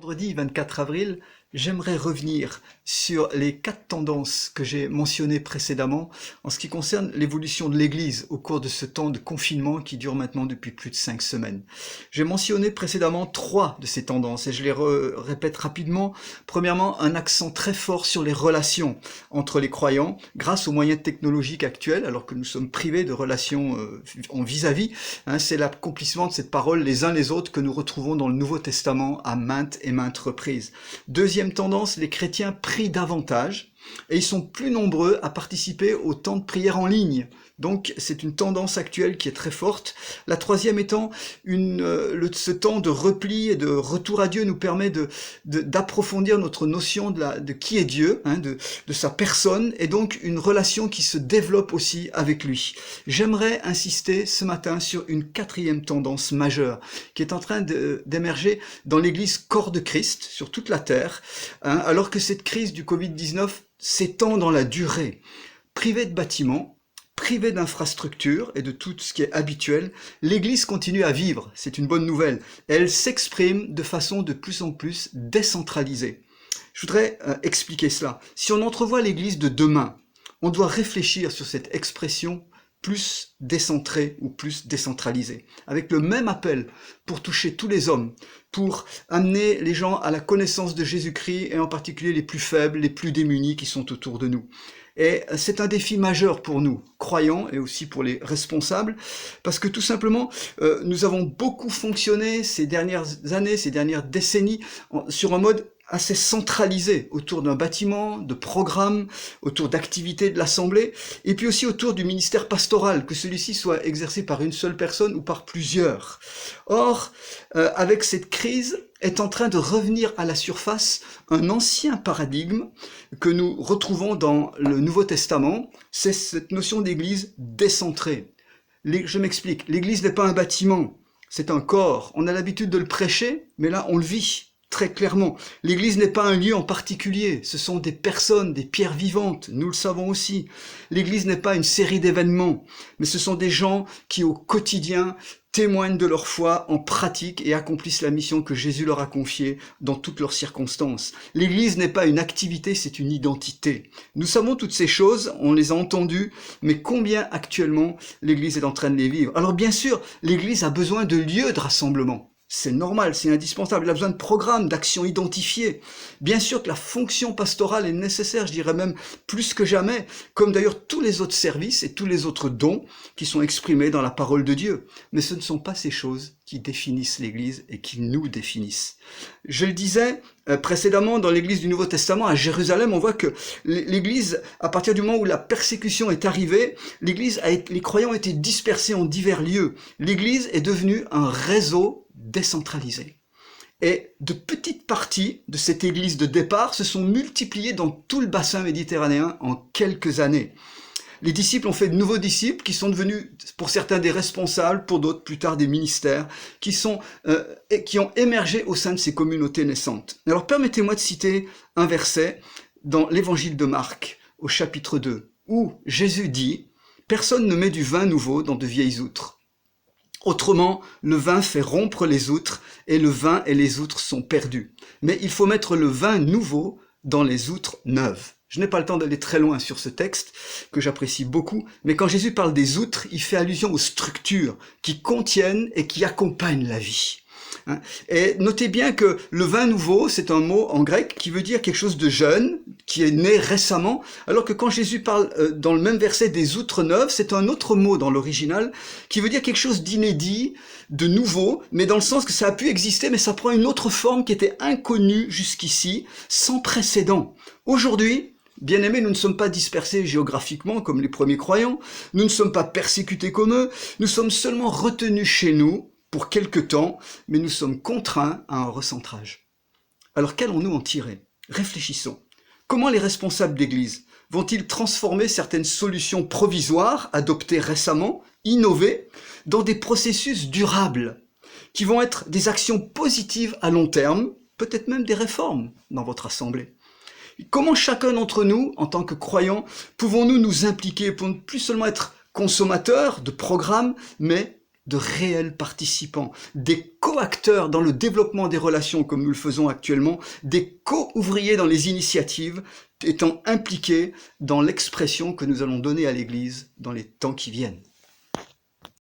Vendredi 24 avril, j'aimerais revenir sur les 4 tendances que j'ai mentionnées précédemment en ce qui concerne l'évolution de l'Église au cours de ce temps de confinement qui dure maintenant depuis plus de 5 semaines. J'ai mentionné précédemment 3 de ces tendances et je les répète rapidement. Premièrement, un accent très fort sur les relations entre les croyants grâce aux moyens technologiques actuels alors que nous sommes privés de relations en vis-à-vis. C'est l'accomplissement de cette parole les uns les autres que nous retrouvons dans le Nouveau Testament à maintes et maintes reprises. Deuxième tendance, les chrétiens prient davantage et ils sont plus nombreux à participer au temps de prière en ligne. Donc c'est une tendance actuelle qui est très forte. La troisième étant, ce temps de repli et de retour à Dieu nous permet d'approfondir notre notion de qui est Dieu, de sa personne, et donc une relation qui se développe aussi avec lui. J'aimerais insister ce matin sur une 4e tendance majeure qui est en train d'émerger dans l'Église corps de Christ sur toute la terre, alors que cette crise du Covid-19 s'étend dans la durée. Privée de bâtiments, privée d'infrastructures et de tout ce qui est habituel, l'Église continue à vivre, c'est une bonne nouvelle. Elle s'exprime de façon de plus en plus décentralisée. Je voudrais expliquer cela. Si on entrevoit l'Église de demain, on doit réfléchir sur cette expression plus décentrée ou plus décentralisée, avec le même appel pour toucher tous les hommes, pour amener les gens à la connaissance de Jésus-Christ et en particulier les plus faibles, les plus démunis qui sont autour de nous. Et c'est un défi majeur pour nous, croyants, et aussi pour les responsables, parce que tout simplement, nous avons beaucoup fonctionné ces dernières années, ces dernières décennies, sur un mode assez centralisé autour d'un bâtiment, de programmes, autour d'activités de l'Assemblée, et puis aussi autour du ministère pastoral, que celui-ci soit exercé par une seule personne ou par plusieurs. Or, avec cette crise, est en train de revenir à la surface un ancien paradigme que nous retrouvons dans le Nouveau Testament, c'est cette notion d'église décentrée. Je m'explique, l'église n'est pas un bâtiment, c'est un corps. On a l'habitude de le prêcher, mais là on le vit. Très clairement, l'Église n'est pas un lieu en particulier, ce sont des personnes, des pierres vivantes, nous le savons aussi. L'Église n'est pas une série d'événements, mais ce sont des gens qui au quotidien témoignent de leur foi en pratique et accomplissent la mission que Jésus leur a confiée dans toutes leurs circonstances. L'Église n'est pas une activité, c'est une identité. Nous savons toutes ces choses, on les a entendues, mais combien actuellement l'Église est en train de les vivre? Alors bien sûr, l'Église a besoin de lieux de rassemblement. C'est normal, c'est indispensable. Il a besoin de programmes, d'actions identifiées. Bien sûr que la fonction pastorale est nécessaire, je dirais même plus que jamais, comme d'ailleurs tous les autres services et tous les autres dons qui sont exprimés dans la parole de Dieu. Mais ce ne sont pas ces choses qui définissent l'Église et qui nous définissent. Je le disais précédemment, dans l'Église du Nouveau Testament, à Jérusalem, on voit que l'Église, à partir du moment où la persécution est arrivée, les croyants ont été dispersés en divers lieux. L'Église est devenue un réseau décentralisé. Et de petites parties de cette église de départ se sont multipliées dans tout le bassin méditerranéen en quelques années. Les disciples ont fait de nouveaux disciples qui sont devenus, pour certains, des responsables, pour d'autres, plus tard, des ministères, qui ont émergé au sein de ces communautés naissantes. Alors permettez-moi de citer un verset dans l'évangile de Marc, au chapitre 2, où Jésus dit « Personne ne met du vin nouveau dans de vieilles outres. Autrement, le vin fait rompre les outres, et le vin et les outres sont perdus. Mais il faut mettre le vin nouveau dans les outres neuves. » Je n'ai pas le temps d'aller très loin sur ce texte, que j'apprécie beaucoup, mais quand Jésus parle des outres, il fait allusion aux structures qui contiennent et qui accompagnent la vie. Et notez bien que le vin nouveau, c'est un mot en grec qui veut dire quelque chose de jeune, qui est né récemment, alors que quand Jésus parle dans le même verset des outres neuves, c'est un autre mot dans l'original qui veut dire quelque chose d'inédit, de nouveau, mais dans le sens que ça a pu exister, mais ça prend une autre forme qui était inconnue jusqu'ici, sans précédent. Aujourd'hui, bien-aimés, nous ne sommes pas dispersés géographiquement comme les premiers croyants, nous ne sommes pas persécutés comme eux, nous sommes seulement retenus chez nous, pour quelque temps, mais nous sommes contraints à un recentrage. Alors qu'allons-nous en tirer? Réfléchissons. Comment les responsables d'Église vont-ils transformer certaines solutions provisoires adoptées récemment, innovées, dans des processus durables, qui vont être des actions positives à long terme, peut-être même des réformes dans votre assemblée? Comment chacun d'entre nous, en tant que croyants, pouvons-nous nous impliquer pour ne plus seulement être consommateurs de programmes, mais de réels participants, des co-acteurs dans le développement des relations comme nous le faisons actuellement, des co-ouvriers dans les initiatives, étant impliqués dans l'expression que nous allons donner à l'Église dans les temps qui viennent.